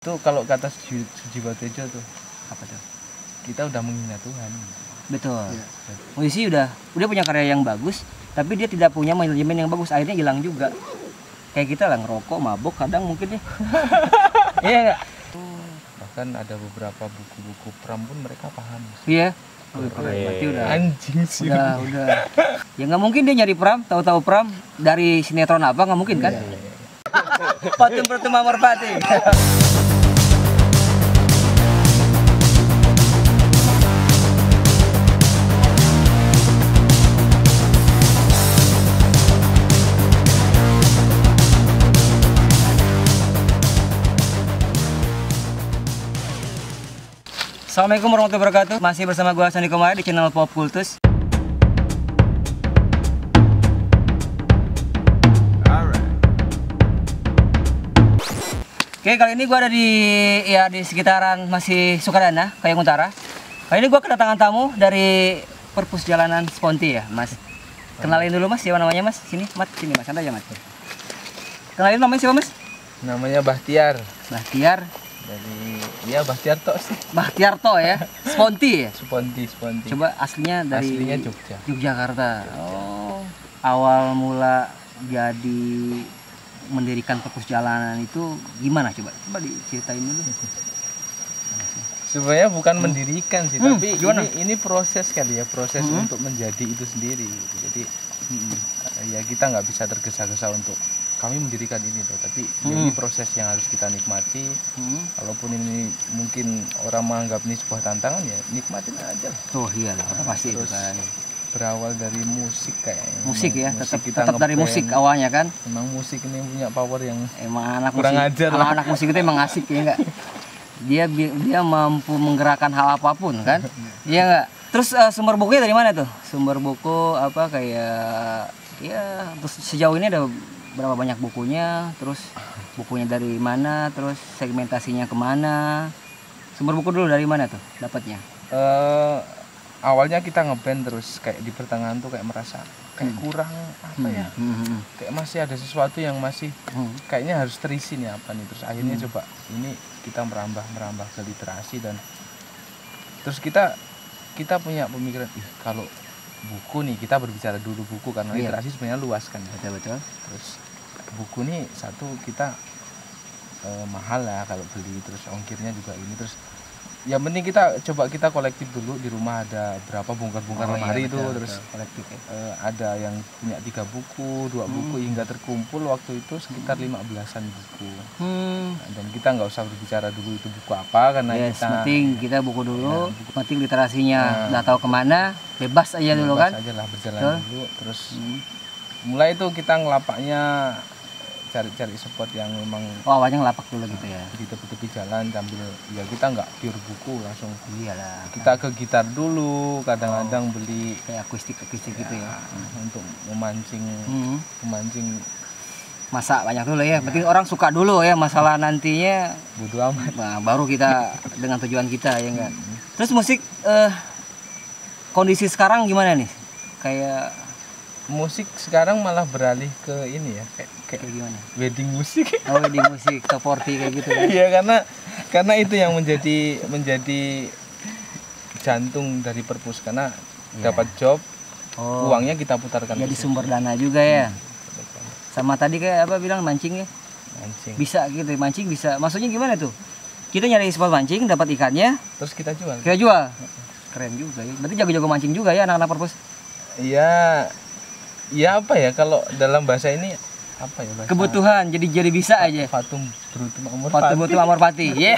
Itu kalau kata Sujiwotejo tuh, Apa tuh? kita udah menghina Tuhan. Betul. Iya. Musisi udah punya karya yang bagus, tapi dia tidak punya manajemen yang bagus, akhirnya hilang juga. Kayak kita lah ngerokok, mabok kadang mungkin ya. Iya nggak? Bahkan ada beberapa buku-buku pram pun mereka paham. Iya. Oh, keren. Berarti udah. Anjing sih. Udah. Ya nggak mungkin dia nyari pram, tahu-tahu pram dari sinetron apa, nggak mungkin kan? Patung Pertama Merpati. Assalamualaikum warahmatullahi wabarakatuh. Masih bersama gua Sandi Komara di channel Pop Kultus. Oke, kali ini gua ada di sekitaran masih Sukadana, Kayong Utara. Kali ini gua kedatangan tamu dari Perpus Jalanan Sponti ya, Mas. Kenalin dulu Mas, siapa namanya Mas? Sini, Mas, santai aja Mas. Kenalin namanya siapa Mas? Namanya Bahtiar. Bahtiar. Dari Bahtiarto sih. Bahtiarto ya, Sponti ya. Sponti. Coba aslinya dari Aslinya Jogja. Yogyakarta. Oh, awal mula jadi mendirikan Perpus Jalanan itu gimana coba? Coba diceritain dulu. Sebenarnya bukan mendirikan sih, tapi gimana? ini proses kali ya, proses untuk menjadi itu sendiri. Jadi ya kita nggak bisa tergesa-gesa untuk kami mendirikan ini loh, tapi ya ini proses yang harus kita nikmati. Kalaupun ini mungkin orang menganggap ini sebuah tantangan, ya nikmatin aja lah. Oh iya lah, pasti itu kan. Berawal dari musik kayaknya. Musik ya, kita tetap dari musik awalnya kan. Memang musik ini punya power yang Emang anak kurang musik, ajar lah. anak musik itu emang asik ya enggak? Dia mampu menggerakkan hal apapun kan? Iya enggak? Terus sumber bukunya dari mana tuh? Sumber buku apa kayak ya terus sejauh ini ada berapa banyak bukunya, terus bukunya dari mana, terus segmentasinya kemana, sumber buku dulu dari mana tuh dapatnya? Awalnya kita ngeband, terus kayak di pertengahan tuh kayak merasa kayak kurang apa ya, kayak masih ada sesuatu yang masih kayaknya harus terisi nih apa nih, terus akhirnya coba ini kita merambah ke literasi, dan terus kita punya pemikiran kalau buku nih, kita berbicara dulu buku karena literasi sebenarnya luas kan. Betul. Terus buku nih satu kita mahal lah kalau beli, terus ongkirnya juga ini, terus yang penting kita kolektif dulu. Di rumah ada berapa bongkar-bongkar lemari itu, terus kolektif ya. ada yang punya 3 buku, 2 buku, hingga terkumpul waktu itu sekitar 15-an buku. Dan kita nggak usah berbicara dulu itu buku apa, karena penting kita buku dulu, penting literasinya udah tahu kemana, bebas aja dulu kan. Bebas aja lah, berjalan dulu. Terus mulai itu kita ngelapaknya, cari spot yang memang awalnya ngelapak dulu gitu ya, di tepi-tepi jalan, sambil ya kita nggak pure buku langsung. Iyalah, kita ke gitar dulu, kadang-kadang beli kayak akustik gitu ya, untuk memancing masa banyak dulu ya. Penting orang suka dulu ya, masalah nantinya bodo amat. Nah, baru kita dengan tujuan kita ya enggak. Terus musik kondisi sekarang gimana nih? Kayak musik sekarang malah beralih ke ini ya, kayak gimana? Wedding musik. Oh, wedding musik, top 40 kayak gitu kan. Iya, karena itu yang menjadi jantung dari Perpus, karena dapat job, uangnya kita putarkan. Jadi sumber dana juga ya. Sama tadi kayak apa bilang mancing ya? Mancing. Bisa gitu, mancing bisa. Maksudnya gimana tuh? Kita nyari spot mancing, dapat ikannya, terus kita jual. Keren juga ya. Berarti jago-jago mancing juga ya anak-anak Perpus. Iya apa ya, kalau dalam bahasa ini apa ya, bahasa kebutuhan, jadi bisa aja. Fatum Brutum Amor Pati. Yeah.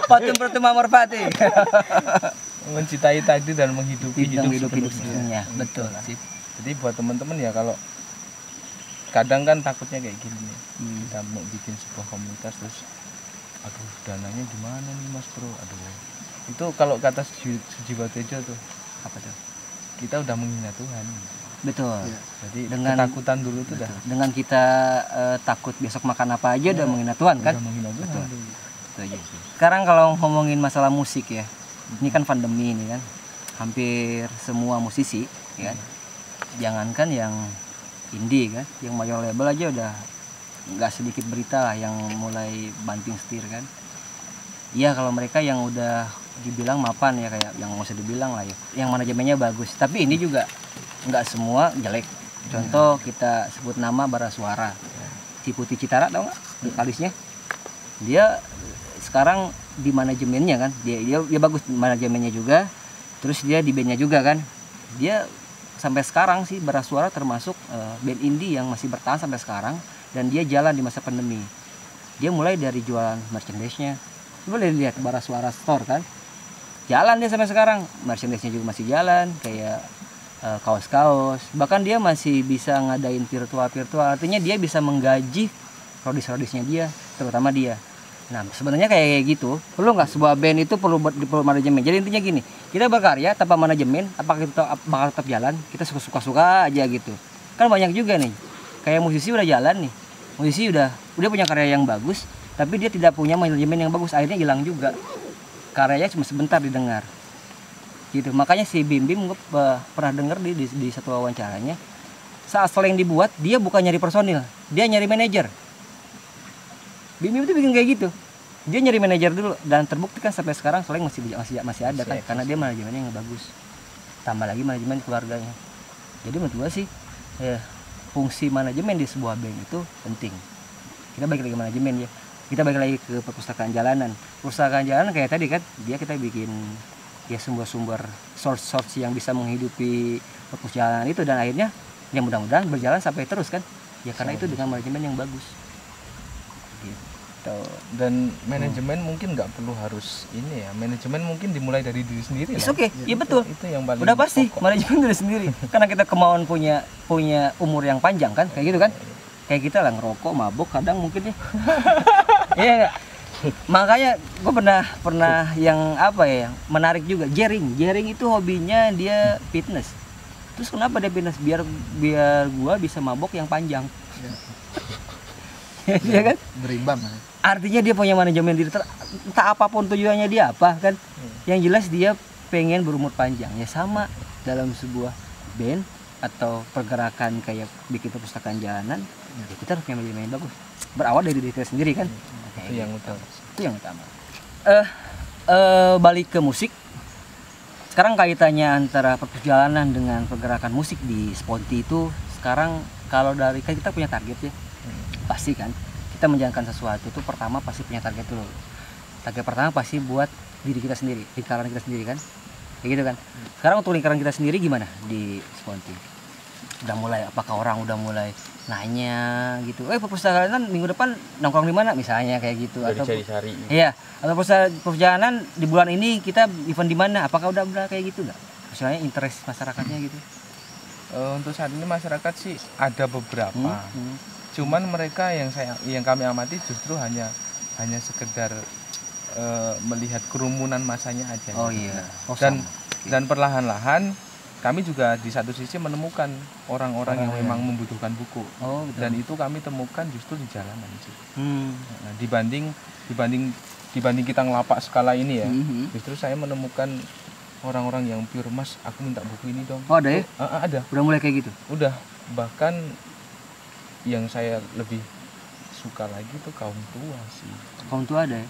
Fatum Brutum Amor Pati. Mencintai takdir dan menghidupi hidup sepenuhnya. Betul sih. Jadi buat teman-teman ya, kalau kadang kan takutnya kayak gini nih, kita mau bikin sebuah komunitas, terus aduh dananya gimana nih Mas Bro, itu kalau kata Sujiwotejo tuh, apa tuh, kita udah menghina Tuhan. Betul. Jadi dengan ketakutan dulu tuh dah. Dengan kita takut besok makan apa aja udah menghina Tuhan kan? Udah menghina Tuhan. Betul aja sih. Sekarang kalau ngomongin masalah musik ya, ini kan pandemi ini kan, hampir semua musisi ya, jangankan yang indie kan, yang major label aja udah nggak sedikit berita lah yang mulai banting setir kan. Iya kalau mereka yang udah dibilang mapan ya, kayak yang nggak usah dibilang lah ya, yang manajemennya bagus. Tapi ini juga nggak semua jelek. Contoh kita sebut nama Bara Suara, si Putih Citara, tau nggak vokalisnya? Dia sekarang di manajemennya kan, dia bagus manajemennya juga. Terus dia di bandnya juga kan. Dia sampai sekarang sih Bara Suara termasuk band indie yang masih bertahan sampai sekarang, dan dia jalan di masa pandemi. Dia mulai dari jualan merchandise-nya. Boleh lihat Bara Suara Store kan, jalan dia sampai sekarang, merchandise-nya juga masih jalan, kayak kaos-kaos, bahkan dia masih bisa ngadain virtual, artinya dia bisa menggaji rodis-rodisnya dia, terutama dia. Nah sebenarnya kayak gitu, perlu nggak sebuah band itu perlu manajemen. Jadi intinya gini, kita berkarya tanpa manajemen, apakah kita bakal tetap jalan? Kita suka-suka aja gitu. Kan banyak juga nih, kayak musisi udah jalan nih, musisi udah punya karya yang bagus, tapi dia tidak punya manajemen yang bagus, akhirnya hilang juga, karyanya cuma sebentar didengar gitu. Makanya si Bim Bim pernah dengar di satu wawancaranya, saat Slank dibuat dia bukan nyari personil, dia nyari manajer. Bim Bim itu bikin kayak gitu, dia nyari manajer dulu, dan terbukti kan sampai sekarang Slank masih ada kan, karena dia manajemennya yang bagus, tambah lagi manajemen keluarganya. Jadi menurut gua sih fungsi manajemen di sebuah band itu penting. Kita balik lagi manajemen ya, kita balik lagi ke perpustakaan jalanan. Perpustakaan jalanan kayak tadi kan, kita bikin ya sumber-sumber source yang bisa menghidupi perpustakaan itu, dan akhirnya yang mudah-mudahan berjalan sampai terus kan ya, karena itu dengan manajemen yang bagus gitu. Dan manajemen mungkin nggak perlu harus ini ya, manajemen mungkin dimulai dari diri sendiri lah. Oke, iya betul, itu yang paling udah pasti pokok. manajemen diri sendiri karena kita kemauan punya umur yang panjang kan, kayak gitu kan, kayak kita lah ngerokok mabuk kadang mungkin ya. Iya gak? Makanya gue pernah yang apa ya, yang menarik juga, Jering itu hobinya dia fitness. Terus kenapa dia fitness? Biar gue bisa mabok yang panjang. Iya kan? Berimbang. Artinya dia punya manajemen diri, entah apapun tujuannya dia apa kan. Yang jelas dia pengen berumur panjang. Ya sama dalam sebuah band atau pergerakan kayak bikin perpustakaan jalanan, ya kita harus punya manajemen yang bagus. Berawal dari diri kita sendiri kan. Itu yang utama. Itu yang utama. Balik ke musik. Sekarang kaitannya antara perjalanan dengan pergerakan musik di Sponti itu, sekarang kalau dari kan kita punya target ya. Pasti kan kita menjalankan sesuatu itu pertama pasti punya target dulu. Target pertama pasti buat diri kita sendiri, lingkaran kita sendiri kan. Kayak gitu kan. Sekarang untuk lingkaran kita sendiri gimana di Sponti? Udah mulai, apakah orang udah mulai nanya gitu, perpustakaan minggu depan nongkrong di mana misalnya kayak gitu, atau cari-cari. Iya, atau perjalanan di bulan ini kita event di mana, apakah udah kayak gitu nggak? Misalnya interest masyarakatnya gitu. Untuk saat ini masyarakat sih ada beberapa, cuman mereka yang kami amati justru hanya sekedar melihat kerumunan masanya aja. Oh iya. Dan perlahan-lahan kami juga di satu sisi menemukan orang-orang yang memang membutuhkan buku. Dan itu kami temukan justru di jalanan sih. Nah, dibanding kita ngelapak skala ini ya, justru saya menemukan orang-orang yang pure, Mas, aku minta buku ini dong. Oh ada ya? Ada. Udah mulai kayak gitu? Udah, bahkan yang saya lebih suka lagi tuh kaum tua sih. Kaum tua ada ya?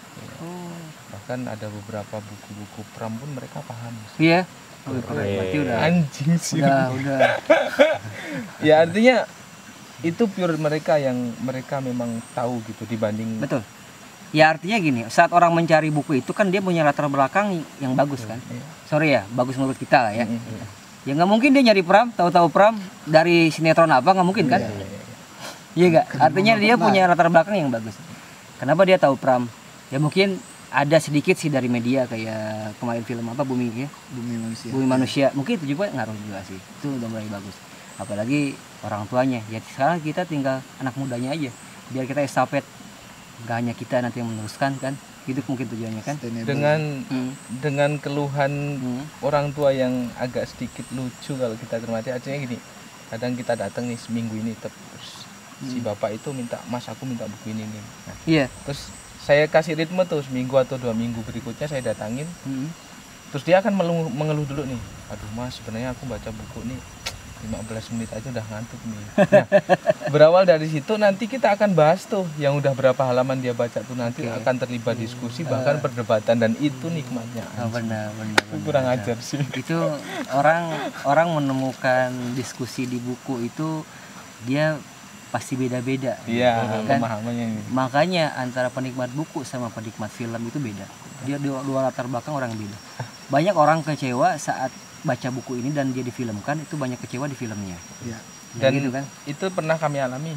Bahkan ada beberapa buku-buku pram pun mereka paham. Iya. Berarti udah anjing sih. Udah. Ya artinya itu pure mereka yang mereka memang tahu gitu dibanding. Betul. Ya artinya gini, saat orang mencari buku itu kan dia punya latar belakang yang bagus kan. Sorry ya, bagus menurut kita lah ya. Ya nggak mungkin dia nyari pram, tahu-tahu pram dari sinetron apa, nggak mungkin kan? Iya nggak. Artinya dia punya latar belakang yang bagus. Kenapa dia tahu pram? Ya mungkin ada sedikit sih dari media, kayak kemarin film apa Bumi Manusia. Mungkin itu juga ngaruh juga sih. Itu udah mulai bagus. Apalagi orang tuanya. Ya sekarang kita tinggal anak mudanya aja. Biar kita estafet. Gak hanya kita nanti yang meneruskan kan. Itu mungkin tujuannya kan. Dengan keluhan orang tua yang agak sedikit lucu kalau kita cermati, artinya gini. Kadang kita datang nih seminggu ini terus si bapak itu minta, Mas aku minta buku ini nih. Nah, iya. Terus saya kasih ritme tuh seminggu atau 2 minggu berikutnya saya datangin. Terus dia akan mengeluh dulu nih, aduh Mas sebenarnya aku baca buku nih 15 menit aja udah ngantuk nih. Nah, berawal dari situ nanti kita akan bahas tuh yang udah berapa halaman dia baca tuh, nanti akan terlibat diskusi bahkan perdebatan, dan itu nikmatnya. Benar. Kurang ajar sih. Itu orang menemukan diskusi di buku itu dia pasti beda-beda. Iya, kan? pemahamannya ini. Makanya antara penikmat buku sama penikmat film itu beda. Dia dua latar belakang orang yang beda. Banyak orang kecewa saat baca buku ini dan dia difilmkan, itu banyak kecewa di filmnya. Iya. Dan gitu kan. itu pernah kami alami.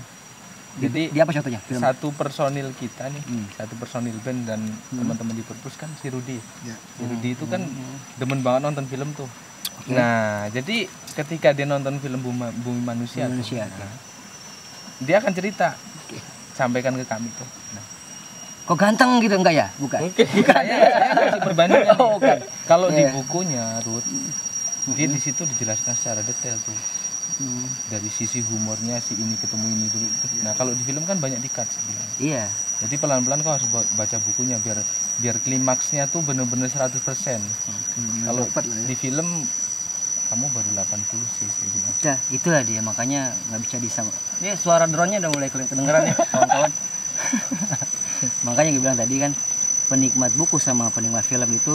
Jadi Dia apa contohnya? Film. satu personil kita nih, satu personil band dan teman-teman di Purpose kan si Rudi. Ya. Si Rudi itu kan demen banget nonton film tuh. Nah, jadi ketika dia nonton film Bumi Manusia, Indonesia. dia akan cerita, sampaikan ke kami tuh. Nah, Kok ganteng gitu enggak ya? Bukan. saya kasih perbandingan. Oh, bukan. Kalau di Iya. bukunya, Ruth, dia di situ dijelaskan secara detail tuh. Dari sisi humornya si ini ketemu ini dulu. Nah, kalau di film kan banyak di-cut sebenarnya. Iya. Jadi pelan-pelan kau harus baca bukunya biar klimaksnya tuh bener-bener 100%. Kalau dapat lah ya. di film kamu baru 80 sih saya bilang. Nah, itulah dia, makanya nggak bisa disama. Ini suara drone-nya udah mulai kedengeran ya, kawan-kawan. Makanya gue bilang tadi kan, penikmat buku sama penikmat film itu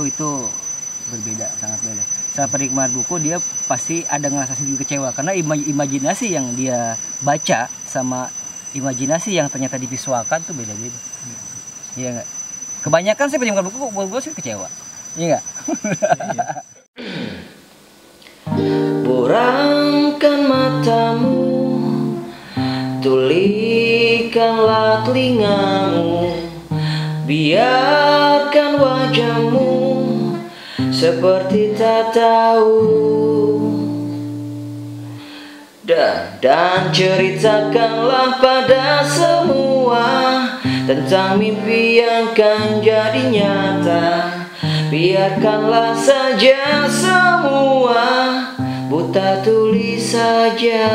berbeda, sangat beda. Sama penikmat buku dia pasti ada ngerasa sedikit kecewa karena imajinasi yang dia baca sama imajinasi yang ternyata divisualkan tuh beda-beda. Iya nggak? Kebanyakan sih penikmat buku gue sih kecewa. Iya nggak? Buramkan matamu, tulikanlah telingamu, biarkan wajahmu seperti tak tahu, dan ceritakanlah pada semua tentang mimpi yang kan jadi nyata. Biarkanlah saja semua buta tulis saja.